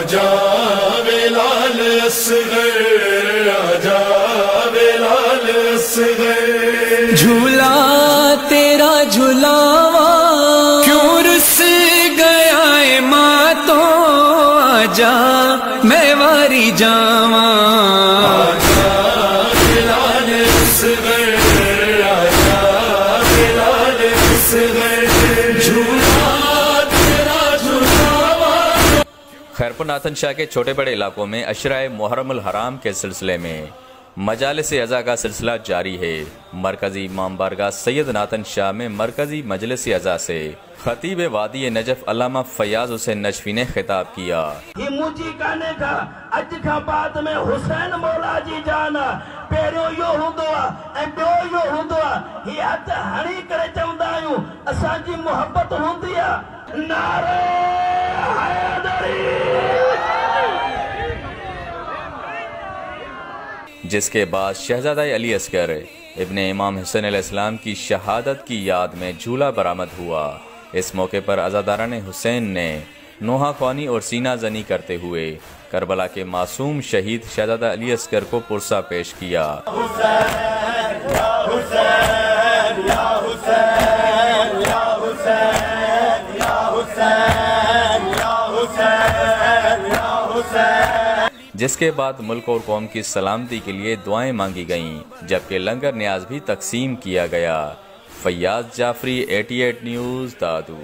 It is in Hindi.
आजा बिलाल असगर, आजा बिलाल असगर। झूला तेरा झुलावा क्यों रुस गया है माँ, तो आजा मैं वारी जावा। आजा बिलाल असगर, आजा बिलाल असगर। झूला तेरा झुलावा। खैरपुर नाथन शाह के छोटे बड़े इलाकों में अशराए मुहर्रमुल हराम के सिलसिले में मजालिस अज़ा का सिलसिला जारी है। मरकजी इमाम बारगाह सैयद नाथन शाह में मरकजी मजलिस अज़ा से खतीब वादी नजफ अल्लामा फयाज हुसैन नजफी ने खिताब किया। ये मुझी गाने का अज का बाद में हुसैन मौला जी जाना पहिरियों यो हूंदो आहे ऐं ॿियो यो हूंदो आहे। ही हथ हणी करे चवंदा आहियूं असांजी मोहब्बत हूंदी आहे। नारे हैदरी। जिसके बाद शहजादा अली असगर इब्ने इमाम हुसैन अलैहिस्सलाम की शहादत की याद में झूला बरामद हुआ। इस मौके पर अज़ादारान हुसैन ने नोहा ख्वानी और सीना जनी करते हुए करबला के मासूम शहीद शहजादा अली असगर को पुरसा पेश किया। जिसके बाद मुल्क और कौम की सलामती के लिए दुआएं मांगी गईं, जबकि लंगर न्याज भी तकसीम किया गया। फैयाज जाफरी, 88 न्यूज़, दादू।